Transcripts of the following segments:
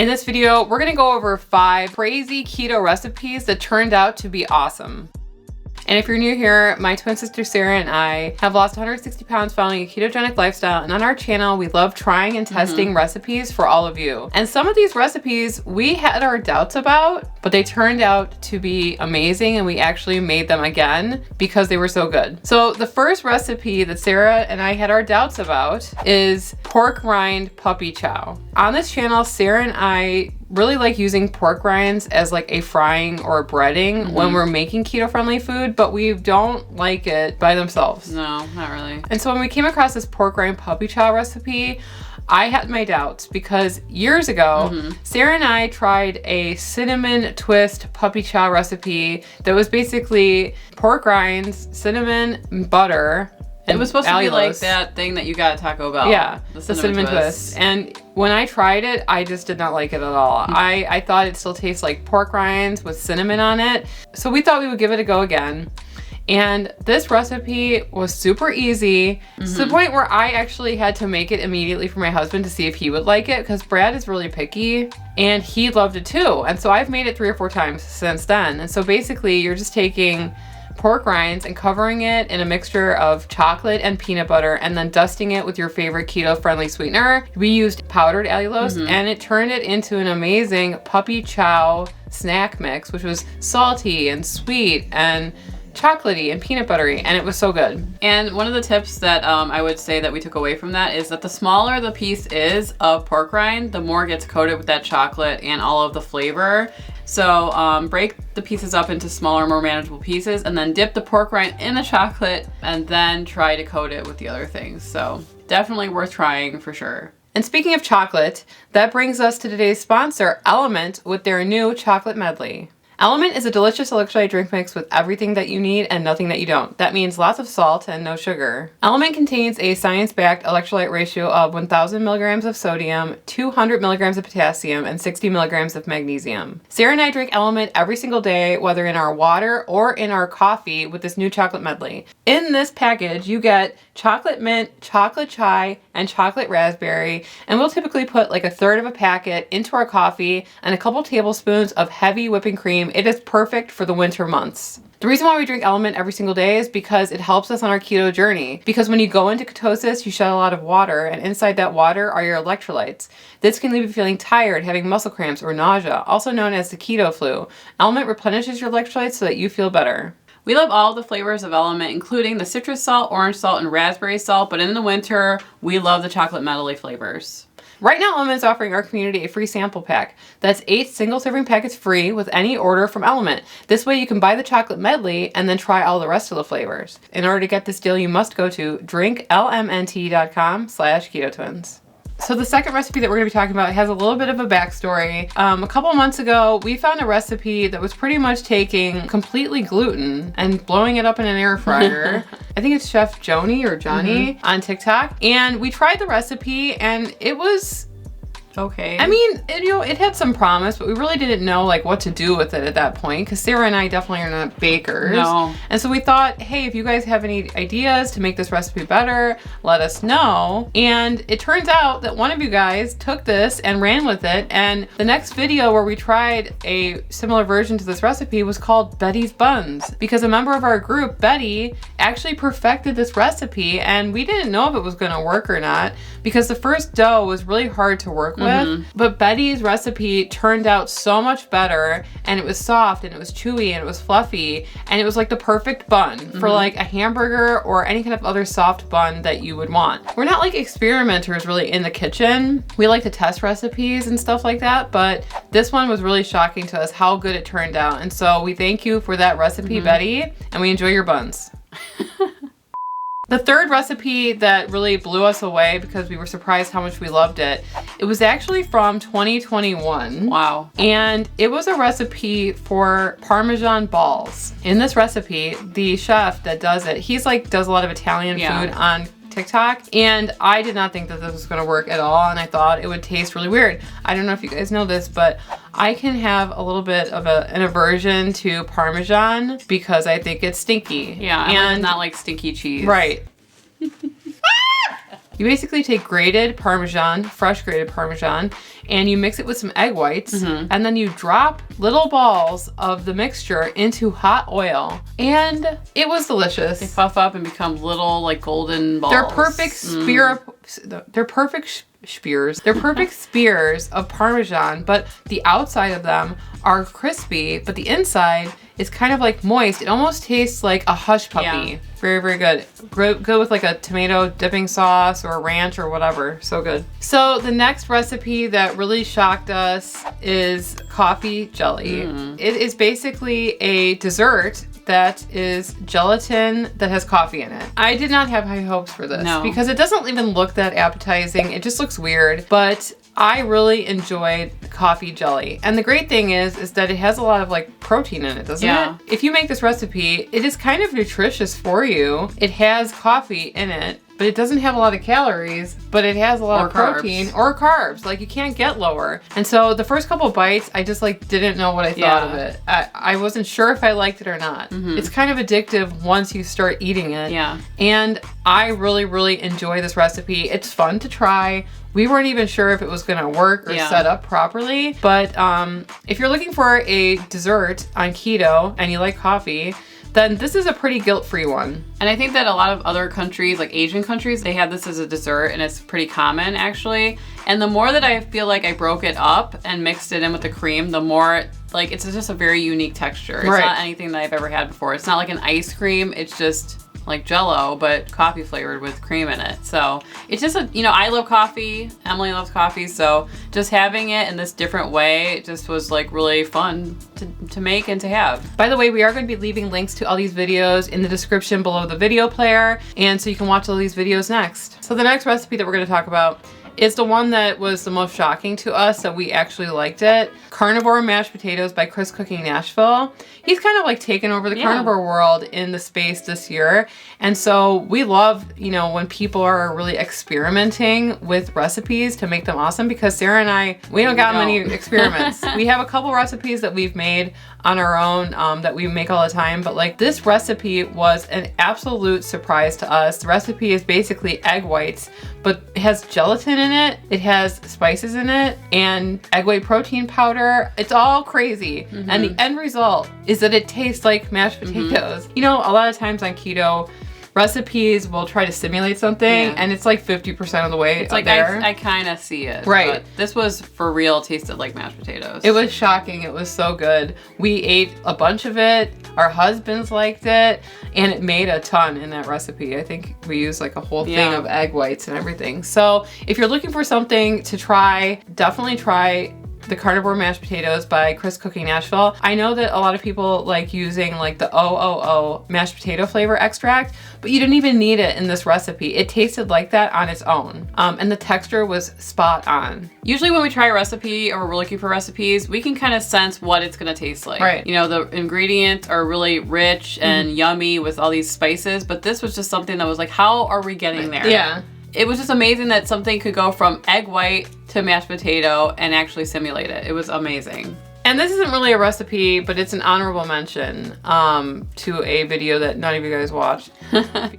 In this video, we're gonna go over 5 crazy keto recipes that turned out to be awesome. And if you're new here, my twin sister Sarah and I have lost 160 pounds following a ketogenic lifestyle. And on our channel, we love trying and testing recipes for all of you. And some of these recipes we had our doubts about, but they turned out to be amazing. And we actually made them again because they were so good. So the first recipe that Sarah and I had our doubts about is pork rind puppy chow. On this channel, Sarah and I really like using pork rinds as like a frying or a breading when we're making keto-friendly food, but we don't like it by themselves. No, not really. And so when we came across this pork rind puppy chow recipe, I had my doubts because years ago, Sarah and I tried a cinnamon twist puppy chow recipe that was basically pork rinds, cinnamon, butter. It was supposed to be like that thing that you got at Taco Bell. Yeah, the cinnamon twist. And when I tried it, I just did not like it at all. I thought it still tastes like pork rinds with cinnamon on it. So we thought we would give it a go again. And this recipe was super easy to the point where I actually had to make it immediately for my husband to see if he would like it, because Brad is really picky and he loved it too. And so I've made it 3 or 4 times since then. And so basically you're just taking pork rinds and covering it in a mixture of chocolate and peanut butter and then dusting it with your favorite keto-friendly sweetener. We used powdered allulose and it turned it into an amazing puppy chow snack mix, which was salty and sweet and chocolatey and peanut buttery, and it was so good. And one of the tips that I would say that we took away from that is that the smaller the piece is of pork rind, the more it gets coated with that chocolate and all of the flavor. So break the pieces up into smaller, more manageable pieces, and then dip the pork rind in the chocolate and then try to coat it with the other things. So definitely worth trying for sure. And speaking of chocolate, that brings us to today's sponsor, Element, with their new chocolate medley. Element is a delicious electrolyte drink mix with everything that you need and nothing that you don't. That means lots of salt and no sugar. Element contains a science-backed electrolyte ratio of 1,000 milligrams of sodium, 200 milligrams of potassium, and 60 milligrams of magnesium. Sarah and I drink Element every single day, whether in our water or in our coffee, with this new chocolate medley. In this package, you get chocolate mint, chocolate chai, and chocolate raspberry, and we'll typically put like 1/3 of a packet into our coffee and a couple tablespoons of heavy whipping cream. It is perfect for the winter months. The reason why we drink Element every single day is because it helps us on our keto journey. Because when you go into ketosis, you shed a lot of water, and inside that water are your electrolytes. This can leave you feeling tired, having muscle cramps, or nausea, also known as the keto flu. Element replenishes your electrolytes so that you feel better. We love all the flavors of Element, including the citrus salt, orange salt, and raspberry salt, but in the winter, we love the chocolate medley flavors. Right now, Element is offering our community a free sample pack. That's 8 single-serving packets free with any order from Element. This way you can buy the chocolate medley and then try all the rest of the flavors. In order to get this deal, you must go to drinklmnt.com/ketotwins. So the second recipe that we're going to be talking about has a little bit of a backstory. A couple months ago, we found a recipe that was pretty much taking completely gluten and blowing it up in an air fryer. I think it's Chef Joni or Johnny on TikTok. And we tried the recipe and it was okay. I mean, it had some promise, but we really didn't know like what to do with it at that point, because Sarah and I definitely are not bakers. No. And so we thought, hey, if you guys have any ideas to make this recipe better, let us know. And it turns out that one of you guys took this and ran with it, and the next video where we tried a similar version to this recipe was called Betty's Buns, because a member of our group, Betty, actually perfected this recipe, and we didn't know if it was going to work or not, because the first dough was really hard to work with. But Betty's recipe turned out so much better, and it was soft and it was chewy and it was fluffy, and it was like the perfect bun for like a hamburger or any kind of other soft bun that you would want. We're not like experimenters really in the kitchen. We like to test recipes and stuff like that, but this one was really shocking to us how good it turned out. And so we thank you for that recipe, Betty, and we enjoy your buns. The third recipe that really blew us away because we were surprised how much we loved it, it was actually from 2021. Wow. And it was a recipe for Parmesan balls. In this recipe, the chef that does it, does a lot of Italian food on TikTok, and I did not think that this was going to work at all, and I thought it would taste really weird. I don't know if you guys know this, but I can have a little bit of an aversion to Parmesan because I think it's stinky. Yeah, and not like stinky cheese. Right. You basically take grated Parmesan, fresh grated Parmesan, and you mix it with some egg whites, and then you drop little balls of the mixture into hot oil, and it was delicious. They puff up and become little like golden balls. They're perfect They're perfect spears. They're perfect spears of Parmesan, but the outside of them are crispy, but the inside is kind of like moist. It almost tastes like a hush puppy. Yeah. Very, very good. Go with like a tomato dipping sauce or ranch or whatever. So good. So the next recipe that really shocked us is coffee jelly. It is basically a dessert that is gelatin that has coffee in it. I did not have high hopes for this because it doesn't even look that appetizing. It just looks weird, but I really enjoyed coffee jelly. And the great thing is that it has a lot of like protein in it, doesn't it? If you make this recipe, it is kind of nutritious for you. It has coffee in it, but it doesn't have a lot of calories, but it has a lot of protein or carbs. Like you can't get lower. And so the first couple bites, I just like didn't know what I thought of it. I wasn't sure if I liked it or not. It's kind of addictive once you start eating it. And I really, really enjoy this recipe. It's fun to try. We weren't even sure if it was gonna work or set up properly, but if you're looking for a dessert on keto and you like coffee, then this is a pretty guilt-free one. And I think that a lot of other countries, like Asian countries, they have this as a dessert and it's pretty common actually. And the more that I feel like I broke it up and mixed it in with the cream, the more like it's just a very unique texture. It's not anything that I've ever had before. It's not like an ice cream, it's just like Jell-O, but coffee flavored with cream in it. So it's just I love coffee, Emily loves coffee, so just having it in this different way just was like really fun to make and to have. By the way, we are going to be leaving links to all these videos in the description below the video player, and so you can watch all these videos next. So the next recipe that we're going to talk about is the one that was the most shocking to us that we actually liked it. Carnivore mashed potatoes by Chris Cooking Nashville. He's kind of like taken over the carnivore world in the space this year. And so we love, when people are really experimenting with recipes to make them awesome, because Sarah and I, we don't got many experiments. We have a couple recipes that we've made on our own that we make all the time, but like this recipe was an absolute surprise to us. The recipe is basically egg whites, but it has gelatin in it, it has spices in it, and egg white protein powder. It's all crazy. And the end result is that it tastes like mashed potatoes. A lot of times on keto, recipes will try to simulate something and it's like 50% of the way it's like there. I kind of see it. Right. But this was for real, tasted like mashed potatoes. It was shocking. It was so good. We ate a bunch of it. Our husbands liked it, and it made a ton in that recipe. I think we used like a whole thing of egg whites and everything. So if you're looking for something to try, definitely try the carnivore mashed potatoes by Chris Cooking Nashville. I know that a lot of people like using like the OOO mashed potato flavor extract, but you didn't even need it in this recipe. It tasted like that on its own. And the texture was spot on. Usually when we try a recipe or we're looking for recipes, we can kind of sense what it's gonna taste like. Right. The ingredients are really rich and yummy with all these spices, but this was just something that was like, how are we getting there? Yeah. It was just amazing that something could go from egg white to mashed potato and actually simulate it. It was amazing. And this isn't really a recipe, but it's an honorable mention to a video that none of you guys watched.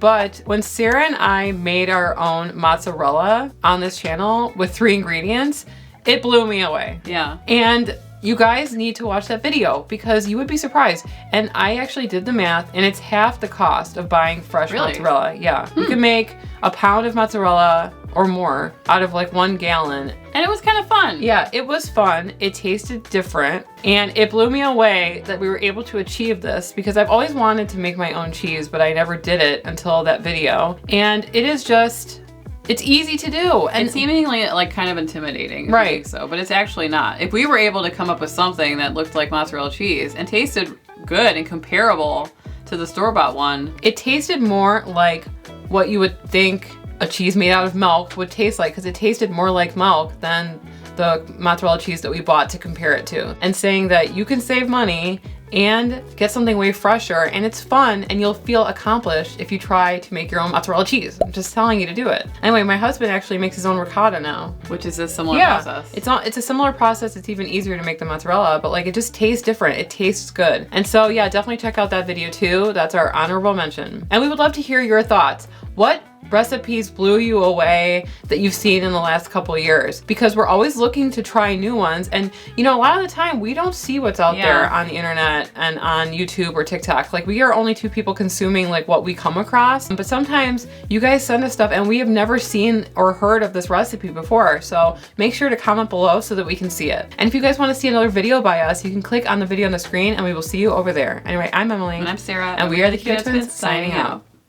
But when Sarah and I made our own mozzarella on this channel with 3 ingredients, it blew me away. Yeah. And you guys need to watch that video because you would be surprised. And I actually did the math, and it's half the cost of buying fresh mozzarella. Yeah. You can make a pound of mozzarella or more out of like 1 gallon. And it was kind of fun. Yeah, it was fun. It tasted different. And it blew me away that we were able to achieve this because I've always wanted to make my own cheese, but I never did it until that video. And it is just, it's easy to do. And it's seemingly like kind of intimidating. Right. I think so, but it's actually not. If we were able to come up with something that looked like mozzarella cheese and tasted good and comparable to the store-bought one. It tasted more like what you would think a cheese made out of milk would taste like, because it tasted more like milk than the mozzarella cheese that we bought to compare it to. And saying that you can save money and get something way fresher, and it's fun, and you'll feel accomplished if you try to make your own mozzarella cheese. I'm just telling you to do it. Anyway, my husband actually makes his own ricotta now. Which is a similar process. It's a similar process. It's even easier to make the mozzarella, but like it just tastes different. It tastes good. And so yeah, definitely check out that video too. That's our honorable mention. And we would love to hear your thoughts. What recipes blew you away that you've seen in the last couple of years? Because we're always looking to try new ones. And you know, a lot of the time we don't see what's out there on the internet and on YouTube or TikTok. Like, we are only two people consuming like what we come across. But sometimes you guys send us stuff and we have never seen or heard of this recipe before. So make sure to comment below so that we can see it. And if you guys want to see another video by us, you can click on the video on the screen and we will see you over there. Anyway, I'm Emily. And I'm Sarah. And we are the Keto Twins signing out.